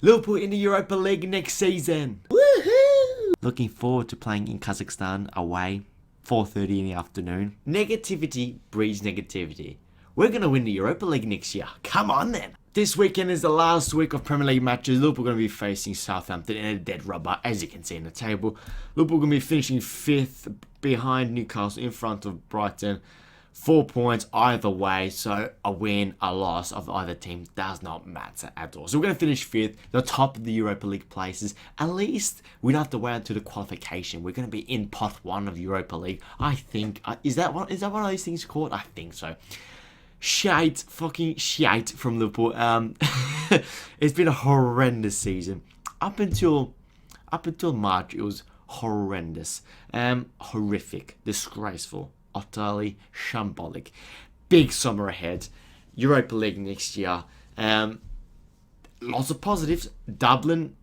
Liverpool in the Europa League next season. Woohoo! Looking forward to playing in Kazakhstan away, 4:30 in the afternoon. Negativity breeds negativity. We're going to win the Europa League next year. Come on then. This weekend is the last week of Premier League matches. Liverpool are going to be facing Southampton in a dead rubber, as you can see in the table. Liverpool are going to be finishing 5th behind Newcastle in front of Brighton. 4 points either way, so a win, a loss of either team does not matter at all. So we're going to finish 5th, the top of the Europa League places. At least we don't have to wait until the qualification. We're going to be in pot 1 of Europa League. I think, is that one of those things called? I think so. Fucking shite from Liverpool. It's been a horrendous season. Up until March, it was horrendous. Horrific, disgraceful, utterly shambolic. Big summer ahead. Europa League next year. Lots of positives. Dublin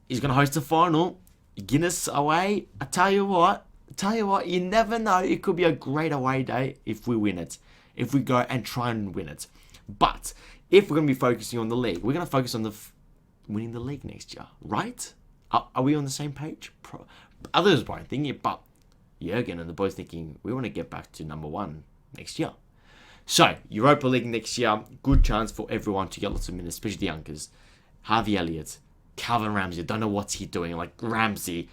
is going to host the final. Guinness away. I tell you what, you never know. It could be a great away day if we win it. If we go and try and win it. But if we're going to be focusing on the league, we're going to focus on winning the league next year, right? Are we on the same page? Others won't think it, but Jurgen and the boys thinking we want to get back to number 1 next year. So, Europa League next year, good chance for everyone to get lots of minutes, especially the youngers. Harvey Elliott, Calvin Ramsey, don't know what's he doing. Like Ramsey,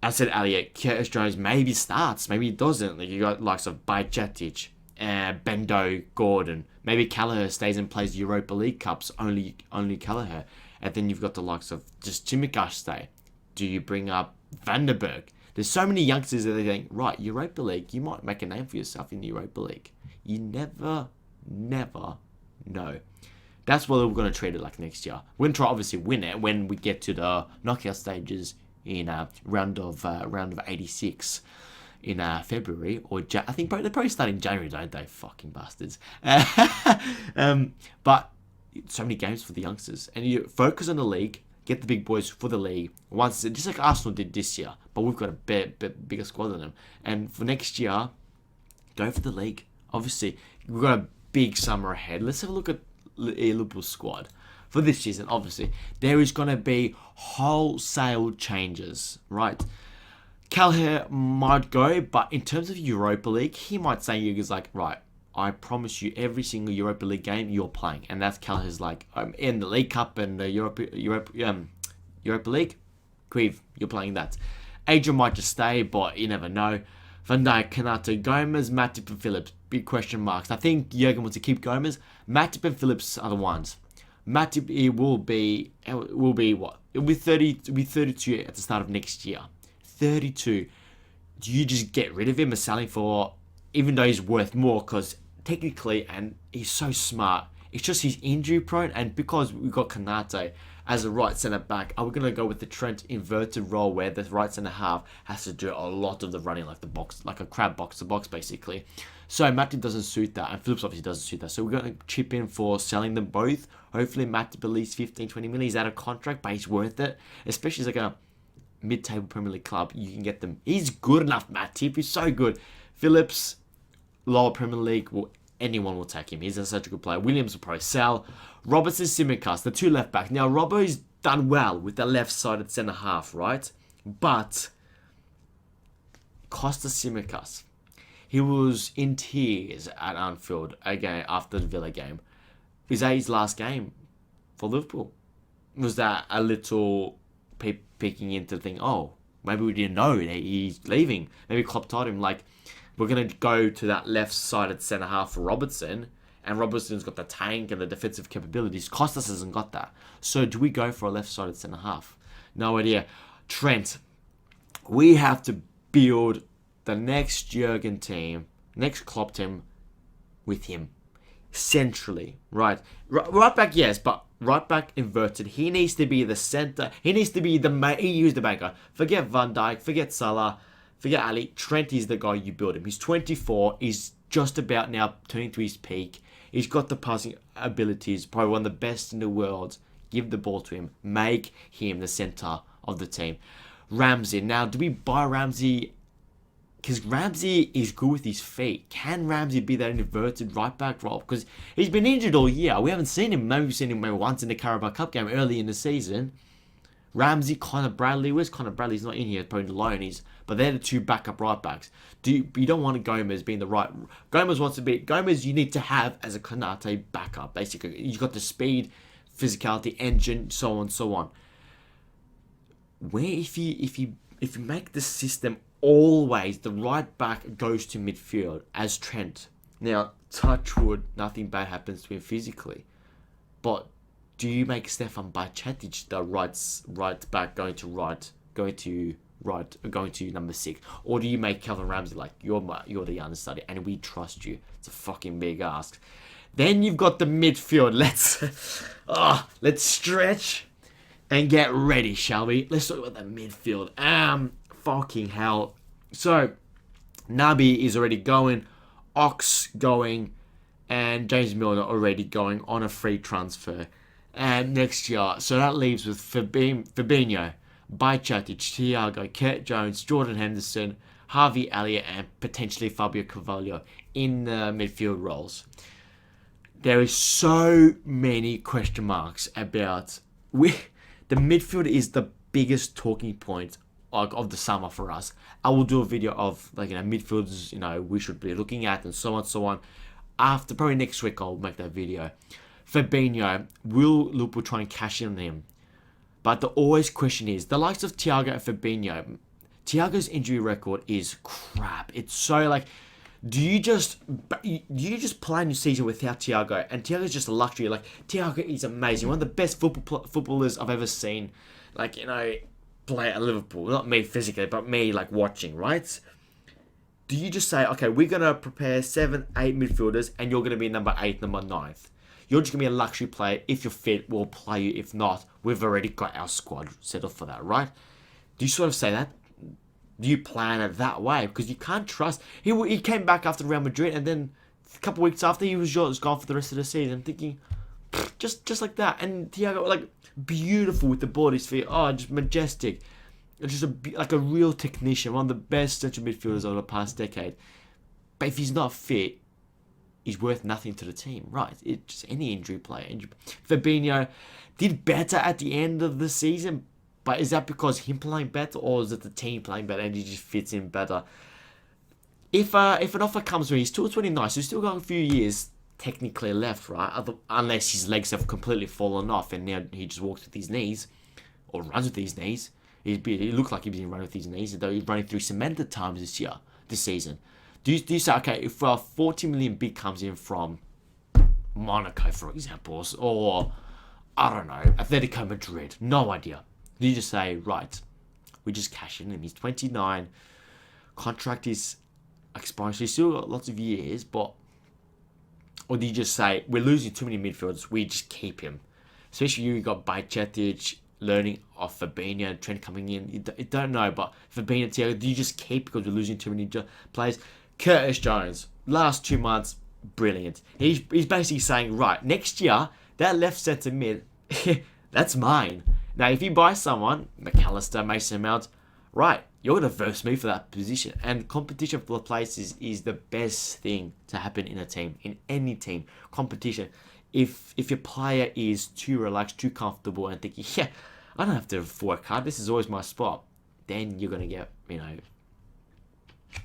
I said Elliott, Curtis Jones maybe starts, maybe he doesn't. Like you got likes of Bajcetic, Bendo, Gordon. Maybe Callagher stays and plays Europa League Cups, only Callagher. And then you've got the likes of just Tsimikas stay. Do you bring up Vandenberg? There's so many youngsters that they think, right, Europa League, you might make a name for yourself in the Europa League. You never know. That's what we're going to treat it like next year. We're going to try obviously win it when we get to the knockout stages in round of 86 in February or I think they probably start in January, don't they? Fucking bastards. But so many games for the youngsters, and you focus on the league. Get the big boys for the league once, just like Arsenal did this year. But we've got a bigger squad than them. And for next year, go for the league. Obviously, we've got a big summer ahead. Let's have a look at Liverpool's squad for this season. Obviously, there is going to be wholesale changes, right? Callagher might go, but in terms of Europa League, he might say, "Yuga's like, right, I promise you every single Europa League game you're playing." And that's Callagher's like, in the League Cup and the Europa League, Queeve, you're playing that. Adrian might just stay, but you never know. Van Dijk, Kanata, Gomez, Matip and Phillips, big question marks. I think Jurgen wants to keep Gomez. Matip and Phillips are the ones. Matip will be what? It'll be 30, it'll be 32 at the start of next year. 32. Do you just get rid of him or sell him for, even though he's worth more, because technically, and he's so smart, it's just he's injury prone, and because we've got Kanate as a right centre back, are we going to go with the Trent inverted role where the right centre half has to do a lot of the running, like the box, like a crab box to box basically. So Matip doesn't suit that, and Phillips obviously doesn't suit that. So we're going to chip in for selling them both. Hopefully Matip at least 15, 20 million. He's out of contract, but he's worth it, especially as like a mid-table Premier League club. You can get them. He's good enough, Matip. He's so good. Phillips, lower Premier League, anyone will take him. He's such a good player. Williams will probably sell. Robertson, Tsimikas, the 2 left back. Now, Robbo's done well with the left-sided centre half, right? But Costa Tsimikas, he was in tears at Anfield again after the Villa game. Was that his last game for Liverpool? Was that a little peeking into the thing? Oh, maybe we didn't know that he's leaving. Maybe Klopp told him, like, we're going to go to that left-sided centre-half for Robertson, and Robertson's got the tank and the defensive capabilities. Costas hasn't got that. So do we go for a left-sided centre-half? No idea. Trent, we have to build the next Jurgen team, next Klopp team with him. Centrally, right? Right back, yes, but right back inverted. He needs to be the centre. He needs to be he used the banker. Forget Van Dijk, forget Salah, forget Ali. Trent is the guy you build him. He's 24. He's just about now turning to his peak. He's got the passing abilities, probably one of the best in the world. Give the ball to him. Make him the centre of the team. Ramsey. Now, do we buy Ramsey because Ramsey is good with his feet. Can Ramsey be that inverted right back role? Because he's been injured all year. We haven't seen him. Maybe we've seen him maybe once in the Carabao Cup game early in the season. Ramsey, Connor Bradley. Where's Connor Bradley's not in here, probably alone. But they're the two backup right backs. You don't want Gomez being the right. Gomez you need to have as a Konate backup. Basically, you've got the speed, physicality, engine, so on, so on. Where if you make the system always the right back goes to midfield as Trent. Now, touch wood, nothing bad happens to him physically. But do you make Stefan Bajcetic the right back going to number 6, or do you make Calvin Ramsey like you're the understudy and we trust you? It's a fucking big ask. Then you've got the midfield. Let's stretch and get ready, shall we? Let's talk about the midfield. Fucking hell. So Naby is already going, Ox going, and James Milner already going on a free transfer. And next year, so that leaves with Fabinho, Bajcetic, Thiago, Kurt Jones, Jordan Henderson, Harvey Elliott, and potentially Fabio Carvalho in the midfield roles. There is so many question marks about the midfield is the biggest talking point of the summer for us. I will do a video of midfielders we should be looking at and so on. After probably next week I'll make that video. Fabinho, will Liverpool try and cash in on him? But the always question is, the likes of Thiago and Fabinho, Thiago's injury record is crap. It's so do you just plan your season without Thiago? And Thiago's just a luxury. Thiago is amazing. One of the best footballers I've ever seen. Play at Liverpool. Not me physically, but me watching, right? Do you just say, okay, we're going to prepare 7, 8 midfielders and you're going to be number 8, number 9th? You're just going to be a luxury player. If you're fit, we'll play you. If not, we've already got our squad set up for that, right? Do you sort of say that? Do you plan it that way? Because you can't trust. He came back after Real Madrid, and then a couple of weeks after, he was gone for the rest of the season. I'm thinking, just like that. And Thiago, beautiful with the ball at his feet. Oh, just majestic. Just a real technician. One of the best central midfielders over the past decade. But if he's not fit, he's worth nothing to the team, right? It's just any injury player. Fabinho did better at the end of the season, but is that because him playing better, or is it the team playing better and he just fits in better? If an offer comes through, he's still 29, so he's still got a few years technically left, right? Unless his legs have completely fallen off and now he just walks with his knees, or runs with his knees. He looked like he's been running with his knees, though he's running through cement at times this season. Do you say, okay, if 40 million bid comes in from Monaco, for example, or, I don't know, Atletico Madrid, no idea. Do you just say, right, we just cash in him, he's 29, contract is expiring, so he's still got lots of years, but, or do you just say, we're losing too many midfielders, we just keep him? Especially you got Bajcetic, learning off Fabinho and Trent coming in, you don't know, but Fabinho, Thiago, do you just keep because we're losing too many players? Curtis Jones, last 2 months, brilliant. He's basically saying, right, next year, that left centre mid, that's mine. Now, if you buy someone, McAllister, Mason Mount, right, you're going to verse me for that position. And competition for the places is the best thing to happen in a team, in any team. Competition. If your player is too relaxed, too comfortable, and thinking, yeah, I don't have to work hard, this is always my spot, then you're going to get,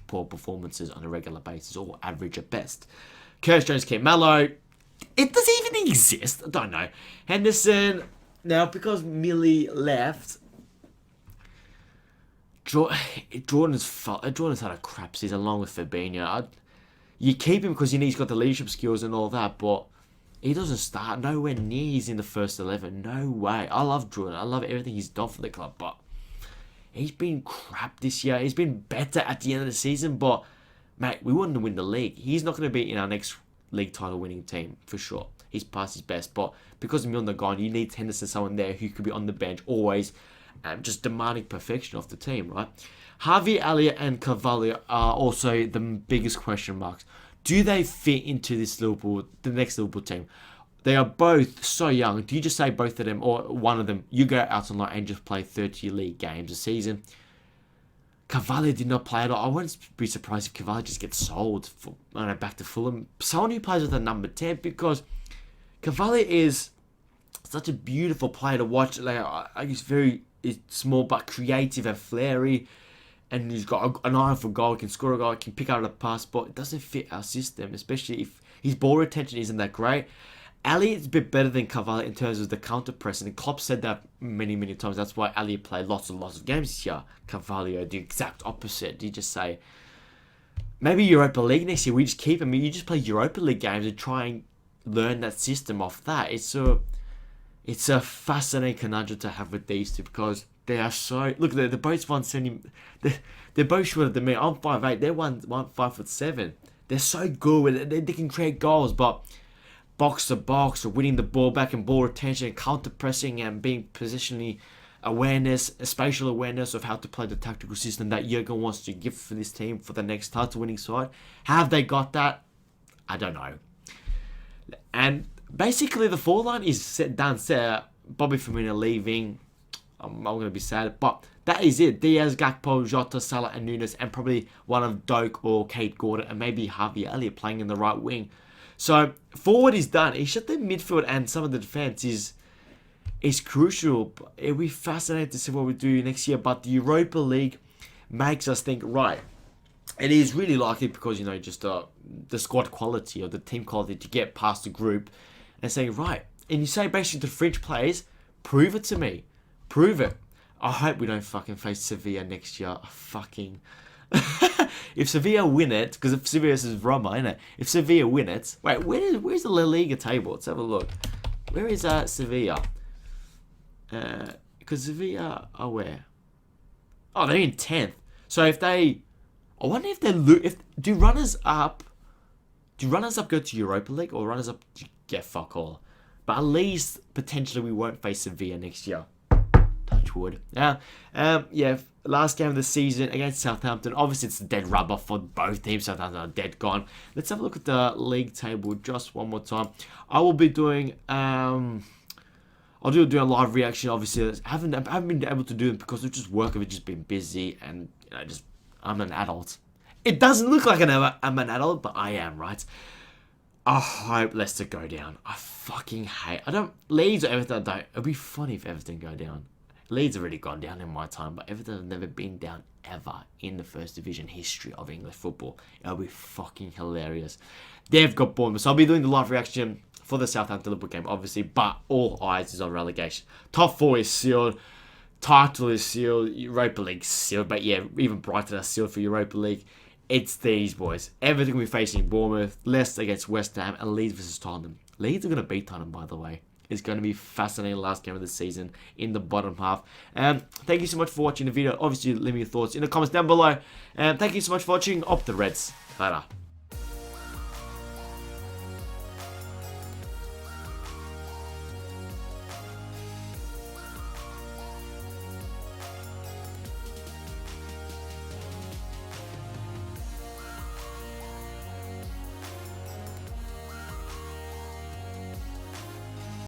poor performances on a regular basis, or average at best. Curtis Jones, Kent Mallow, it does it even exist? I don't know. Henderson, now because Millie left, Jordan's had a crap season along with Fabinho. You keep him because he's got the leadership skills and all that, but he doesn't start nowhere near he's in the first 11. No way. I love Jordan. I love everything he's done for the club, but he's been crap this year. He's been better at the end of the season, but, mate, we wouldn't win the league. He's not going to be in our next league title winning team, for sure. He's past his best, but because of Milner gone, you need Henderson, someone there who could be on the bench always, just demanding perfection of the team, right? Harvey Elliott and Carvalho are also the biggest question marks. Do they fit into the next Liverpool team? They are both so young. Do you just say both of them, or one of them, you go out on loan and just play 30 league games a season? Cavalli did not play at all. I wouldn't be surprised if Cavalli just gets sold back to Fulham. Someone who plays with a number 10, because Cavalli is such a beautiful player to watch. He's small but creative and flary, and he's got an eye for goal. He can score a goal. He can pick out a pass, but it doesn't fit our system, especially if his ball retention isn't that great. Ali is a bit better than Cavalli in terms of the counter pressing. And Klopp said that many, many times. That's why Ali played lots and lots of games this year. Cavalli, the exact opposite. You just say, maybe Europa League next year, we just keep him. You just play Europa League games and try and learn that system off that. It's a fascinating conundrum to have with these two, because they are so... Look, they're both 170... They're both shorter than me. I'm 5'8". They're 5'7". They're so good. They can create goals, but... box to box, or winning the ball back and ball retention, counter pressing, and being positionally awareness, spatial awareness of how to play the tactical system that Jurgen wants to give for this team for the next title winning side. Have they got that? I don't know. And basically the forward line is set. Bobby Firmino leaving. I'm going to be sad, but that is it. Diaz, Gakpo, Jota, Salah, and Nunes, and probably one of Doak or Kate Gordon, and maybe Harvey Elliott playing in the right wing. So, forward is done. It's just the midfield and some of the defense is crucial. It'll be fascinating to see what we do next year. But the Europa League makes us think, right, it is really likely because, just the squad quality or the team quality to get past the group and saying, right, and you say basically to French players, prove it to me. Prove it. I hope we don't fucking face Sevilla next year. If Sevilla win it, because if Sevilla is Roma, innit? If Sevilla win it, wait, where's the La Liga table? Let's have a look. Where is Sevilla? Because Sevilla are where? Oh, they're in 10th. So if they, I wonder if they do runners up go to Europa League, or runners up get fuck all? But at least potentially we won't face Sevilla next year. Touch wood. Last game of the season against Southampton. Obviously, it's a dead rubber for both teams. Southampton are dead gone. Let's have a look at the league table just one more time. I will be doing I'll do a live reaction. Obviously, I haven't been able to do it because of just work. I've just been busy, and I'm an adult. It doesn't look like I'm an adult, but I am, right? I hope Leicester go down. I fucking hate. Leeds or Everton. It'd be funny if Everton go down. Leeds already gone down in my time, but Everton have never been down ever in the first division history of English football. It'll be fucking hilarious. They've got Bournemouth, so I'll be doing the live reaction for the Southampton Liverpool game, obviously, but all eyes is on relegation. Top 4 is sealed. Title is sealed. Europa League sealed, but yeah, even Brighton are sealed for Europa League. It's these boys. Everything we're facing: Bournemouth, Leicester against West Ham, and Leeds versus Tottenham. Leeds are going to beat Tottenham, by the way. It's going to be fascinating last game of the season in the bottom half. Thank you so much for watching the video. Obviously, leave me your thoughts in the comments down below. Thank you so much for watching. Up the Reds. Later.